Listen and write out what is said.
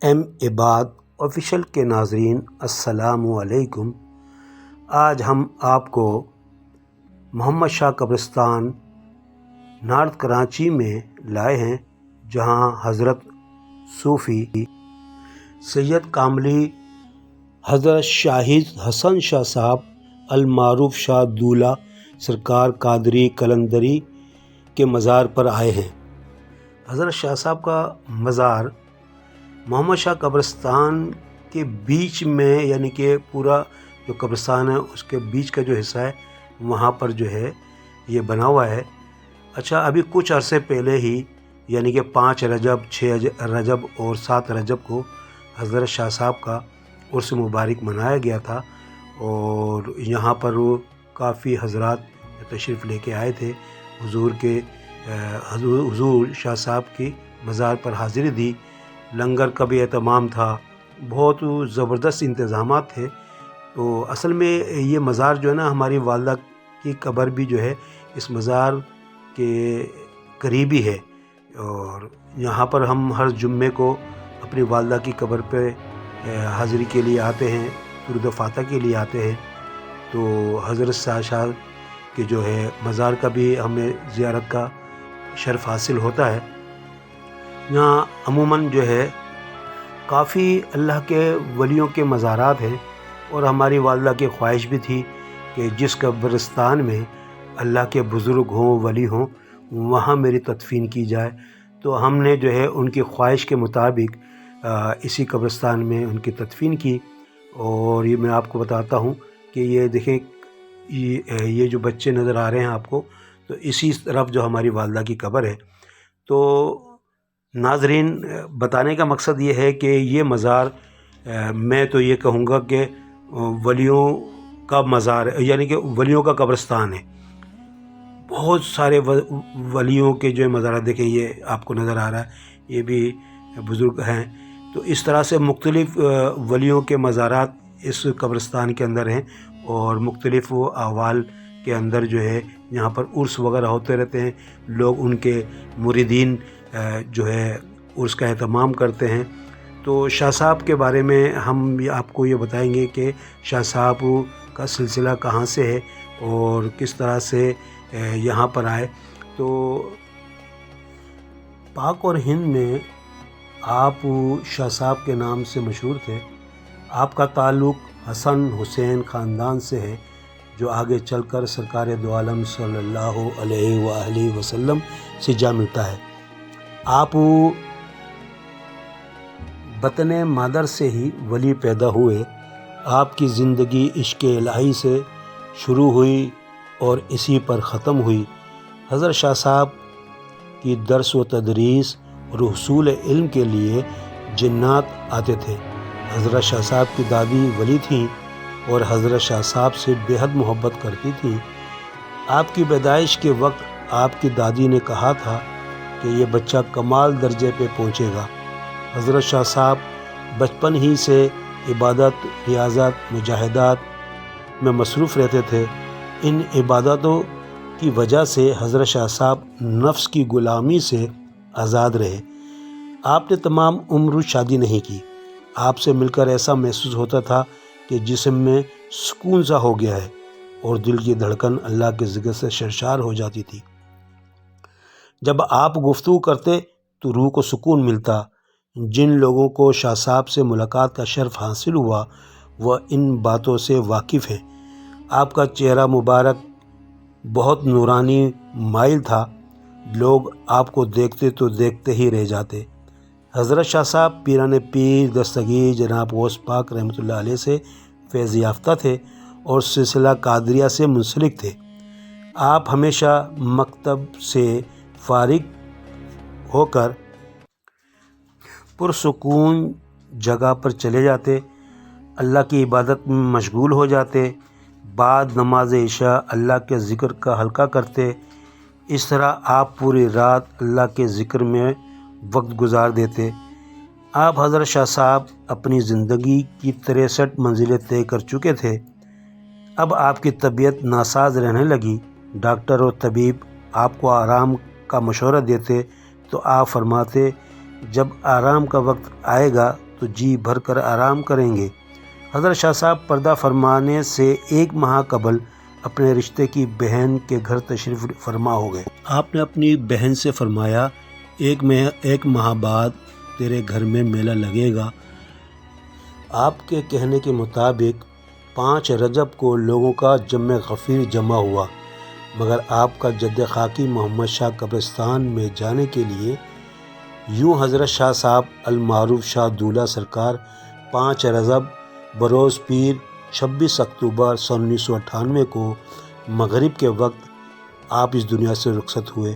M عباد official کے ناظرین السلام علیکم۔ آج ہم آپ کو محمد شاہ قبرستان نارتھ کراچی میں لائے ہیں، جہاں حضرت صوفی سید کاملی حضرت شاہد حسن شاہ صاحب المعروف شاہ دولہ سرکار قادری قلندری کے مزار پر آئے ہیں۔ حضرت شاہ صاحب کا مزار محمد شاہ قبرستان کے بیچ میں، یعنی کہ پورا جو قبرستان ہے اس کے بیچ کا جو حصہ ہے وہاں پر جو ہے یہ بنا ہوا ہے۔ اچھا، ابھی کچھ عرصے پہلے ہی یعنی کہ 5 رجب، 6 رجب اور 7 رجب کو حضرت شاہ صاحب کا عرس مبارک منایا گیا تھا، اور یہاں پر کافی حضرات تشریف لے کے آئے تھے، حضور شاہ صاحب کی مزار پر حاضری دی، لنگر کا بھی اہتمام تھا، بہت زبردست انتظامات تھے۔ تو اصل میں یہ مزار جو ہے نا، ہماری والدہ کی قبر بھی جو ہے اس مزار کے قریب ہی ہے، اور یہاں پر ہم ہر جمعے کو اپنی والدہ کی قبر پہ حاضری کے لیے آتے ہیں، درود و فاتح کے لیے آتے ہیں۔ تو حضرت شاہ کے جو ہے مزار کا بھی ہمیں زیارت کا شرف حاصل ہوتا ہے۔ یہاں عموماً جو ہے کافی اللہ کے ولیوں کے مزارات ہیں، اور ہماری والدہ کی خواہش بھی تھی کہ جس قبرستان میں اللہ کے بزرگ ہوں، ولی ہوں، وہاں میری تدفین کی جائے۔ تو ہم نے جو ہے ان کی خواہش کے مطابق اسی قبرستان میں ان کی تدفین کی۔ اور یہ میں آپ کو بتاتا ہوں کہ یہ دیکھیں، یہ جو بچے نظر آ رہے ہیں آپ کو، تو اسی طرف جو ہماری والدہ کی قبر ہے۔ تو ناظرین، بتانے کا مقصد یہ ہے کہ یہ مزار میں تو یہ کہوں گا کہ ولیوں کا مزار ہے، یعنی کہ ولیوں کا قبرستان ہے۔ بہت سارے ولیوں کے جو مزارات دیکھیں، یہ آپ کو نظر آ رہا ہے، یہ بھی بزرگ ہیں۔ تو اس طرح سے مختلف ولیوں کے مزارات اس قبرستان کے اندر ہیں، اور مختلف احوال کے اندر جو ہے یہاں پر عرس وغیرہ ہوتے رہتے ہیں، لوگ ان کے مریدین جو ہے عرس کا اہتمام کرتے ہیں۔ تو شاہ صاحب کے بارے میں ہم آپ کو یہ بتائیں گے کہ شاہ صاحب کا سلسلہ کہاں سے ہے اور کس طرح سے یہاں پر آئے۔ تو پاک اور ہند میں آپ شاہ صاحب کے نام سے مشہور تھے۔ آپ کا تعلق حسن حسین خاندان سے ہے، جو آگے چل کر سرکار دو عالم صلی اللہ علیہ وآلہ وسلم سے جا ملتا ہے۔ آپ بطن مادر سے ہی ولی پیدا ہوئے۔ آپ کی زندگی عشق الہی سے شروع ہوئی اور اسی پر ختم ہوئی۔ حضرت شاہ صاحب کی درس و تدریس اور حصول علم کے لیے جنات آتے تھے۔ حضرت شاہ صاحب کی دادی ولی تھیں اور حضرت شاہ صاحب سے بے حد محبت کرتی تھیں۔ آپ کی پیدائش کے وقت آپ کی دادی نے کہا تھا کہ یہ بچہ کمال درجے پہ پہنچے گا۔ حضرت شاہ صاحب بچپن ہی سے عبادت، ریاضت، مجاہدات میں مصروف رہتے تھے۔ ان عبادتوں کی وجہ سے حضرت شاہ صاحب نفس کی غلامی سے آزاد رہے۔ آپ نے تمام عمر شادی نہیں کی۔ آپ سے مل کر ایسا محسوس ہوتا تھا کہ جسم میں سکون سا ہو گیا ہے، اور دل کی دھڑکن اللہ کے ذکر سے سرشار ہو جاتی تھی۔ جب آپ گفتگو کرتے تو روح کو سکون ملتا۔ جن لوگوں کو شاہ صاحب سے ملاقات کا شرف حاصل ہوا وہ ان باتوں سے واقف ہیں۔ آپ کا چہرہ مبارک بہت نورانی مائل تھا، لوگ آپ کو دیکھتے تو دیکھتے ہی رہ جاتے۔ حضرت شاہ صاحب پیران پیر دستگیر جناب غوث پاک رحمۃ اللہ علیہ سے فیض یافتہ تھے اور سلسلہ قادریہ سے منسلک تھے۔ آپ ہمیشہ مکتب سے فارغ ہو کر پرسکون جگہ پر چلے جاتے، اللہ کی عبادت میں مشغول ہو جاتے، بعد نماز عشاء اللہ کے ذکر کا حلقہ کرتے۔ اس طرح آپ پوری رات اللہ کے ذکر میں وقت گزار دیتے۔ آپ حضرت شاہ صاحب اپنی زندگی کی 63 منزلیں طے کر چکے تھے۔ اب آپ کی طبیعت ناساز رہنے لگی۔ ڈاکٹر اور طبیب آپ کو آرام کا مشورہ دیتے تو آپ فرماتے، جب آرام کا وقت آئے گا تو جی بھر کر آرام کریں گے۔ حضرت شاہ صاحب پردہ فرمانے سے 1 ماہ قبل اپنے رشتے کی بہن کے گھر تشریف فرما ہو گئے۔ آپ نے اپنی بہن سے فرمایا 1 ماہ بعد تیرے گھر میں میلہ لگے گا۔ آپ کے کہنے کے مطابق 5 رجب کو لوگوں کا جم غفیر جمع ہوا، مگر آپ کا جد خاکی محمد شاہ قبرستان میں جانے کے لیے یوں حضرت شاہ صاحب المعروف شاہ دولہ سرکار 5 رجب بروز پیر 26 اکتوبر سن 1998 کو مغرب کے وقت آپ اس دنیا سے رخصت ہوئے۔